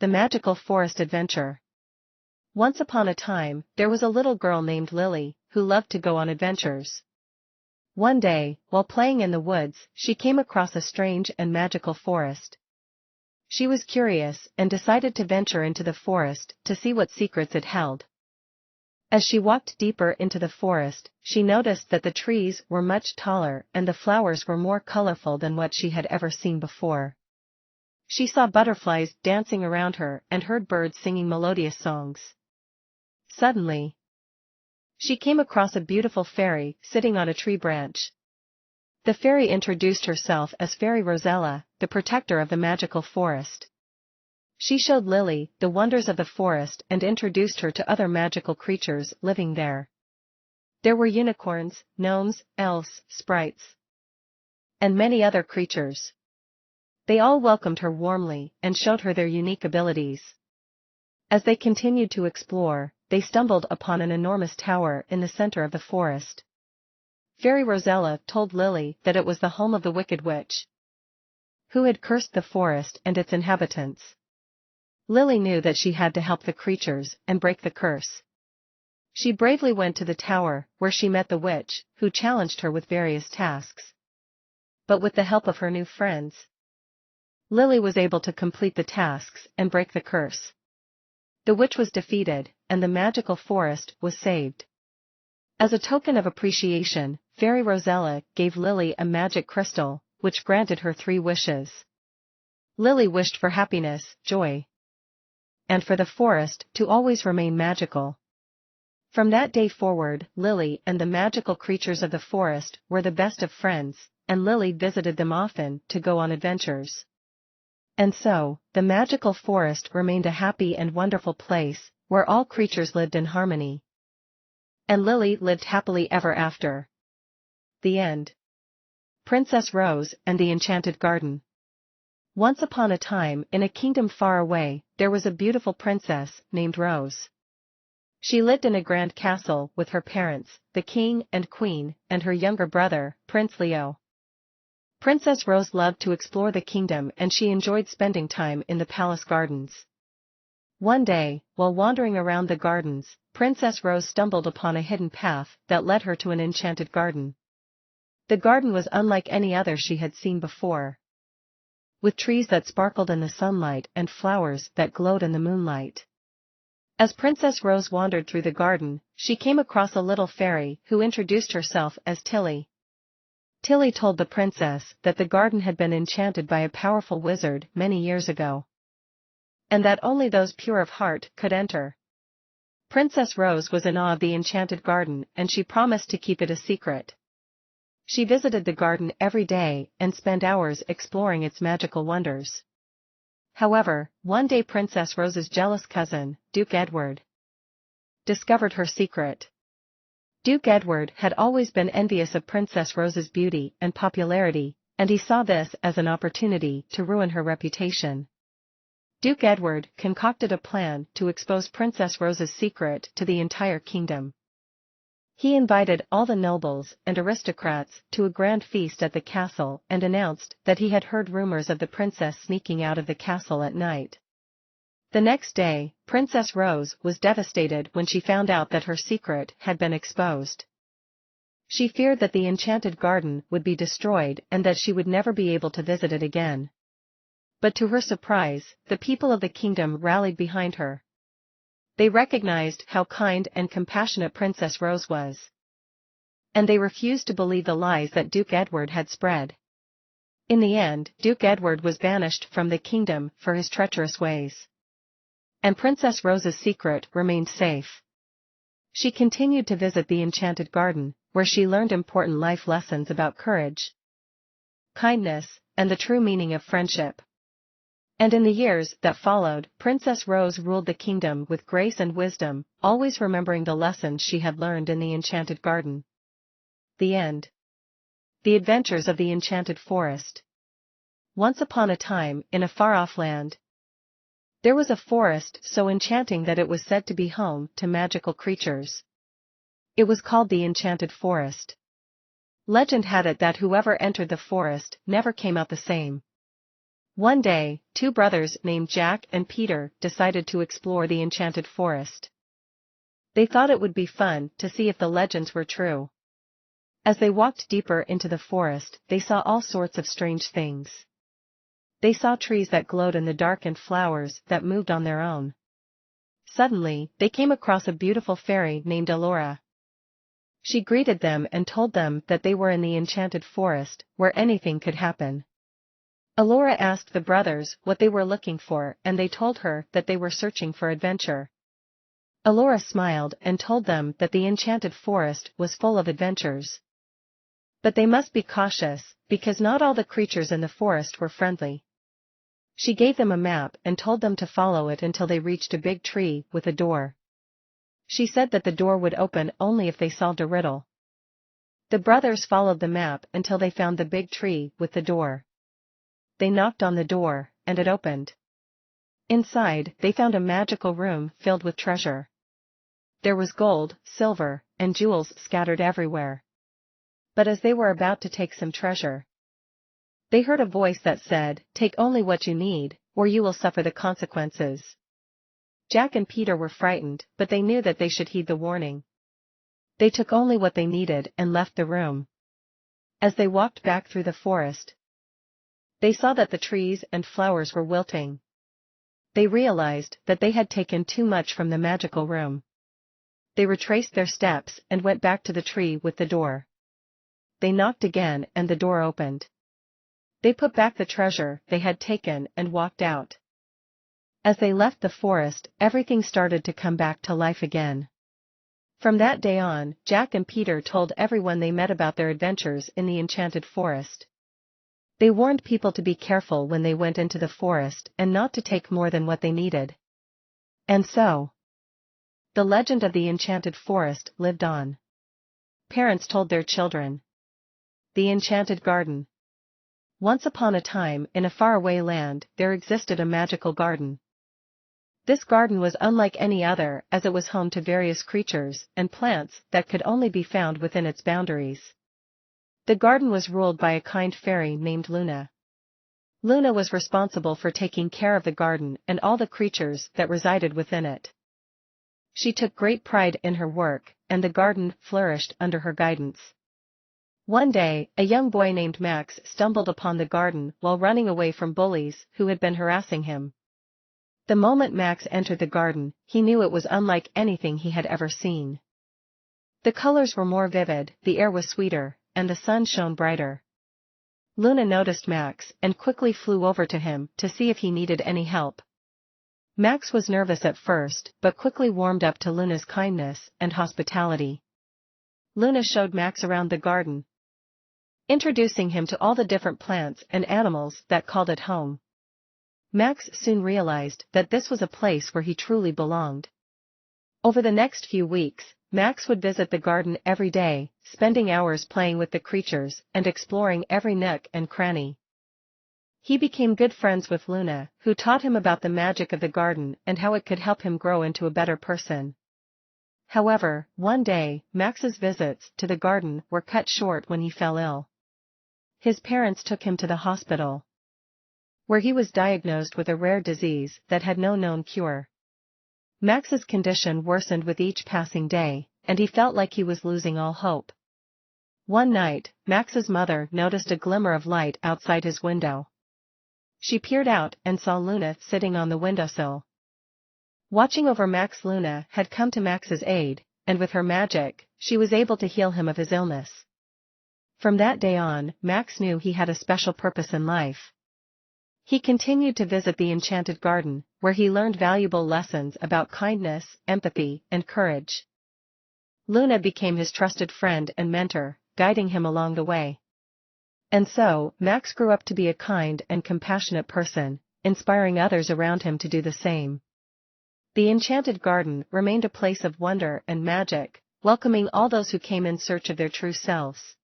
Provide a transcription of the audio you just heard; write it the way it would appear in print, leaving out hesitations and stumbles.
The Magical Forest Adventure. Once upon a time, there was a little girl named Lily, who loved to go on adventures. One day, while playing in the woods, she came across a strange and magical forest. She was curious and decided to venture into the forest to see what secrets it held. As she walked deeper into the forest, she noticed that the trees were much taller and the flowers were more colorful than what she had ever seen before. She saw butterflies dancing around her and heard birds singing melodious songs. Suddenly, she came across a beautiful fairy sitting on a tree branch. The fairy introduced herself as Fairy Rosella, the protector of the magical forest. She showed Lily the wonders of the forest and introduced her to other magical creatures living there. There were unicorns, gnomes, elves, sprites, and many other creatures. They all welcomed her warmly and showed her their unique abilities. As they continued to explore, they stumbled upon an enormous tower in the center of the forest. Fairy Rosella told Lily that it was the home of the Wicked Witch, who had cursed the forest and its inhabitants. Lily knew that she had to help the creatures and break the curse. She bravely went to the tower, where she met the witch, who challenged her with various tasks. But with the help of her new friends, Lily was able to complete the tasks and break the curse. The witch was defeated, and the magical forest was saved. As a token of appreciation, Fairy Rosella gave Lily a magic crystal, which granted her 3 wishes. Lily wished for happiness, joy, and for the forest to always remain magical. From that day forward, Lily and the magical creatures of the forest were the best of friends, and Lily visited them often to go on adventures. And so, the magical forest remained a happy and wonderful place, where all creatures lived in harmony. And Lily lived happily ever after. The end. Princess Rose and the Enchanted Garden. Once upon a time, in a kingdom far away, there was a beautiful princess named Rose. She lived in a grand castle with her parents, the king and queen, and her younger brother, Prince Leo. Princess Rose loved to explore the kingdom and she enjoyed spending time in the palace gardens. One day, while wandering around the gardens, Princess Rose stumbled upon a hidden path that led her to an enchanted garden. The garden was unlike any other she had seen before, with trees that sparkled in the sunlight and flowers that glowed in the moonlight. As Princess Rose wandered through the garden, she came across a little fairy who introduced herself as Tilly. Tilly told the princess that the garden had been enchanted by a powerful wizard many years ago, and that only those pure of heart could enter. Princess Rose was in awe of the enchanted garden and she promised to keep it a secret. She visited the garden every day and spent hours exploring its magical wonders. However, one day Princess Rose's jealous cousin, Duke Edward, discovered her secret. Duke Edward had always been envious of Princess Rose's beauty and popularity, and he saw this as an opportunity to ruin her reputation. Duke Edward concocted a plan to expose Princess Rose's secret to the entire kingdom. He invited all the nobles and aristocrats to a grand feast at the castle and announced that he had heard rumors of the princess sneaking out of the castle at night. The next day, Princess Rose was devastated when she found out that her secret had been exposed. She feared that the enchanted garden would be destroyed and that she would never be able to visit it again. But to her surprise, the people of the kingdom rallied behind her. They recognized how kind and compassionate Princess Rose was, and they refused to believe the lies that Duke Edward had spread. In the end, Duke Edward was banished from the kingdom for his treacherous ways, and Princess Rose's secret remained safe. She continued to visit the enchanted garden, where she learned important life lessons about courage, kindness, and the true meaning of friendship. And in the years that followed, Princess Rose ruled the kingdom with grace and wisdom, always remembering the lessons she had learned in the enchanted garden. The end. The Adventures of the Enchanted Forest. Once upon a time, in a far-off land, there was a forest so enchanting that it was said to be home to magical creatures. It was called the Enchanted Forest. Legend had it that whoever entered the forest never came out the same. One day, two brothers named Jack and Peter decided to explore the enchanted forest. They thought it would be fun to see if the legends were true. As they walked deeper into the forest, they saw all sorts of strange things. They saw trees that glowed in the dark and flowers that moved on their own. Suddenly, they came across a beautiful fairy named Elora. She greeted them and told them that they were in the enchanted forest, where anything could happen. Elora asked the brothers what they were looking for, and they told her that they were searching for adventure. Elora smiled and told them that the enchanted forest was full of adventures. But they must be cautious, because not all the creatures in the forest were friendly. She gave them a map and told them to follow it until they reached a big tree with a door. She said that the door would open only if they solved a riddle. The brothers followed the map until they found the big tree with the door. They knocked on the door, and it opened. Inside, they found a magical room filled with treasure. There was gold, silver, and jewels scattered everywhere. But as they were about to take some treasure, they heard a voice that said, "Take only what you need, or you will suffer the consequences." Jack and Peter were frightened, but they knew that they should heed the warning. They took only what they needed and left the room. As they walked back through the forest, they saw that the trees and flowers were wilting. They realized that they had taken too much from the magical room. They retraced their steps and went back to the tree with the door. They knocked again and the door opened. They put back the treasure they had taken and walked out. As they left the forest, everything started to come back to life again. From that day on, Jack and Peter told everyone they met about their adventures in the enchanted forest. They warned people to be careful when they went into the forest and not to take more than what they needed. And so, the legend of the enchanted forest lived on. Parents told their children. The Enchanted Garden. Once upon a time, in a faraway land, there existed a magical garden. This garden was unlike any other, as it was home to various creatures and plants that could only be found within its boundaries. The garden was ruled by a kind fairy named Luna. Luna was responsible for taking care of the garden and all the creatures that resided within it. She took great pride in her work, and the garden flourished under her guidance. One day, a young boy named Max stumbled upon the garden while running away from bullies who had been harassing him. The moment Max entered the garden, he knew it was unlike anything he had ever seen. The colors were more vivid, the air was sweeter, and the sun shone brighter. Luna noticed Max and quickly flew over to him to see if he needed any help. Max was nervous at first, but quickly warmed up to Luna's kindness and hospitality. Luna showed Max around the garden, introducing him to all the different plants and animals that called it home. Max soon realized that this was a place where he truly belonged. Over the next few weeks, Max would visit the garden every day, spending hours playing with the creatures and exploring every nook and cranny. He became good friends with Luna, who taught him about the magic of the garden and how it could help him grow into a better person. However, one day, Max's visits to the garden were cut short when he fell ill. His parents took him to the hospital, where he was diagnosed with a rare disease that had no known cure. Max's condition worsened with each passing day, and he felt like he was losing all hope. One night, Max's mother noticed a glimmer of light outside his window. She peered out and saw Luna sitting on the windowsill. Watching over Max, Luna had come to Max's aid, and with her magic, she was able to heal him of his illness. From that day on, Max knew he had a special purpose in life. He continued to visit the enchanted garden, where he learned valuable lessons about kindness, empathy, and courage. Luna became his trusted friend and mentor, guiding him along the way. And so, Max grew up to be a kind and compassionate person, inspiring others around him to do the same. The enchanted garden remained a place of wonder and magic, welcoming all those who came in search of their true selves.